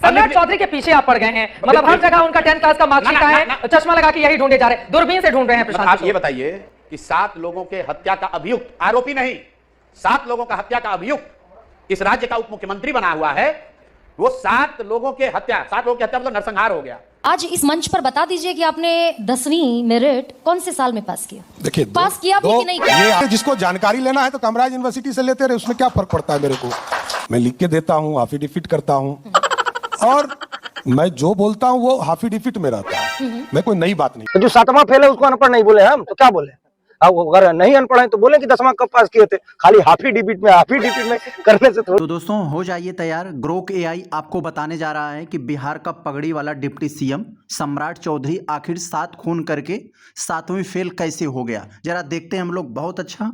सम्राट चौधरी के पीछे आप पड़ गए हैं, मतलब हर जगह उनका 10th क्लास का मार्कशीट का है, चश्मा लगा के यही ढूंढे जा रहे हैं, दूरबीन से ढूंढ रहे हैं प्रशांत। आप ये बताइए कि 7 लोगों के हत्या का अभियुक्त, आरोपी नहीं, 7 लोगों का हत्या का अभियुक्त इस राज्य का उप मुख्यमंत्री बना हुआ है, वो 7 लोगों के हत्या, 7 लोगों की हत्या मतलब नरसंहार हो गया। आज इस मंच पर बता दीजिए कि आपने 10वीं मेरिट कौन से साल में पास किया? देखिए, पास किया भी कि नहीं किया? ये जिसको जानकारी लेना है तो कामराज यूनिवर्सिटी से लेते रहे, उसमें क्या फर्क पड़ता है मेरे को। मैं लिख के देता हूँ, एफिडेविट करता हूँ, और मैं जो बोलता हूँ वो एफिडेविट में रहता है। मैं कोई नई बात नहीं। तो जो 7वां फेल है उसको अनपढ़ नहीं बोले हम, तो क्या बोले? अब अगर नहीं अनपढ़ है तो बोले कि 10वां कब पास किए थे, खाली एफिडेविट में करने से तो दोस्तों हो जाइए तैयार, ग्रोक एआई आपको बताने जा रहा है कि बिहार का पगड़ी वाला डिप्टी सीएम सम्राट चौधरी आखिर 7 खून करके 7वीं फेल कैसे हो गया। जरा देखते हैं हम लोग। बहुत अच्छा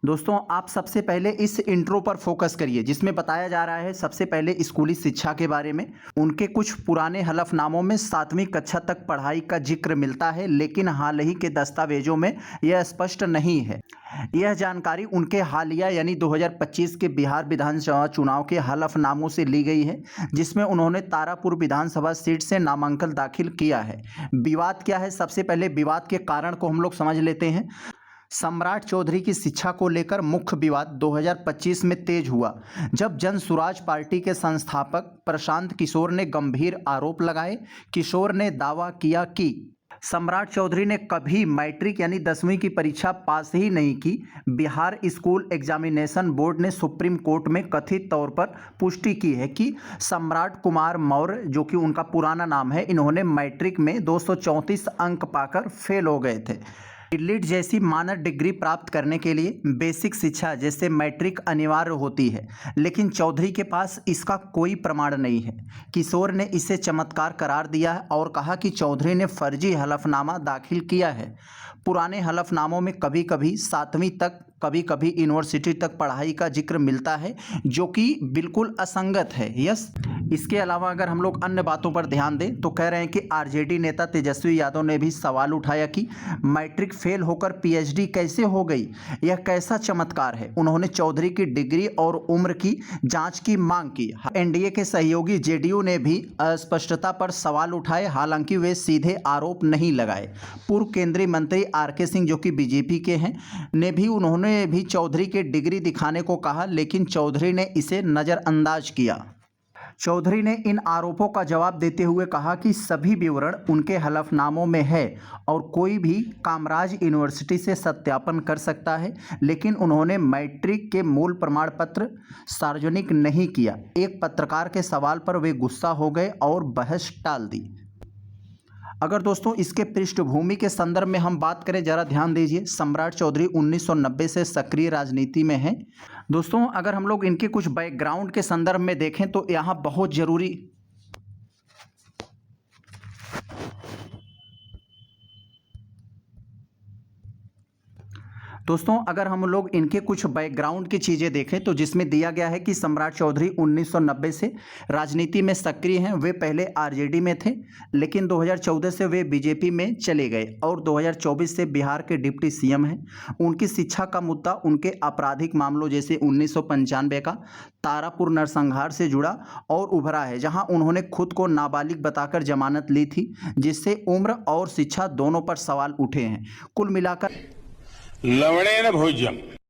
दोस्तों, आप सबसे पहले इस इंट्रो पर फोकस करिए जिसमें बताया जा रहा है सबसे पहले स्कूली शिक्षा के बारे में। उनके कुछ पुराने हलफनामों में 7वीं कक्षा तक पढ़ाई का जिक्र मिलता है, लेकिन हाल ही के दस्तावेजों में यह स्पष्ट नहीं है। यह जानकारी उनके हालिया यानी 2025 के बिहार विधानसभा चुनाव के हलफनामों से ली गई है, जिसमें उन्होंने तारापुर विधानसभा सीट से नामांकन दाखिल किया है। विवाद क्या है, सबसे पहले विवाद के कारण को हम लोग समझ लेते हैं। सम्राट चौधरी की शिक्षा को लेकर मुख्य विवाद 2025 में तेज हुआ, जब जन सुराज पार्टी के संस्थापक प्रशांत किशोर ने गंभीर आरोप लगाए। किशोर ने दावा किया कि सम्राट चौधरी ने कभी मैट्रिक यानी 10वीं की परीक्षा पास ही नहीं की। बिहार स्कूल एग्जामिनेशन बोर्ड ने सुप्रीम कोर्ट में कथित तौर पर पुष्टि की है कि सम्राट कुमार मौर्य, जो कि उनका पुराना नाम है, इन्होंने मैट्रिक में 234 अंक पाकर फेल हो गए थे। इलीट जैसी मानद डिग्री प्राप्त करने के लिए बेसिक शिक्षा जैसे मैट्रिक अनिवार्य होती है, लेकिन चौधरी के पास इसका कोई प्रमाण नहीं है। किशोर ने इसे चमत्कार करार दिया है और कहा कि चौधरी ने फर्जी हलफनामा दाखिल किया है। पुराने हलफनामों में कभी कभी 7वीं तक, कभी कभी यूनिवर्सिटी तक पढ़ाई का जिक्र मिलता है, जो कि बिल्कुल असंगत है। यस, इसके अलावा अगर हम लोग अन्य बातों पर ध्यान दें तो कह रहे हैं कि आरजेडी नेता तेजस्वी यादव ने भी सवाल उठाया कि मैट्रिक फेल होकर पीएचडी कैसे हो गई, यह कैसा चमत्कार है। उन्होंने चौधरी की डिग्री और उम्र की जांच की मांग की। एनडीए के सहयोगी जेडीयू ने भी अस्पष्टता पर सवाल उठाए, हालांकि वे सीधे आरोप नहीं लगाए। पूर्व केंद्रीय मंत्री आरके सिंह, जो कि बीजेपी के हैं, ने भी उन्होंने भी चौधरी के डिग्री दिखाने को कहा, लेकिन चौधरी ने इसे नज़रअंदाज किया। चौधरी ने इन आरोपों का जवाब देते हुए कहा कि सभी विवरण उनके हलफनामों में है और कोई भी कामराज यूनिवर्सिटी से सत्यापन कर सकता है, लेकिन उन्होंने मैट्रिक के मूल प्रमाण पत्र सार्वजनिक नहीं किया। एक पत्रकार के सवाल पर वे गुस्सा हो गए और बहस टाल दी। अगर दोस्तों इसके पृष्ठभूमि के संदर्भ में हम बात करें, जरा ध्यान दीजिए। सम्राट चौधरी 1990 से सक्रिय राजनीति में हैं। दोस्तों अगर हम लोग इनके कुछ बैकग्राउंड के संदर्भ में देखें तो यहाँ बहुत ज़रूरी दोस्तों अगर हम लोग इनके कुछ बैकग्राउंड की चीज़ें देखें तो जिसमें दिया गया है कि सम्राट चौधरी 1990 से राजनीति में सक्रिय हैं। वे पहले आरजेडी में थे, लेकिन 2014 से वे बीजेपी में चले गए और 2024 से बिहार के डिप्टी सीएम हैं। उनकी शिक्षा का मुद्दा उनके आपराधिक मामलों जैसे 1995 का तारापुर नरसंहार से जुड़ा और उभरा है, जहां उन्होंने खुद को नाबालिग बताकर जमानत ली थी, जिससे उम्र और शिक्षा दोनों पर सवाल उठे हैं। कुल मिलाकर लवणेन भोज्यम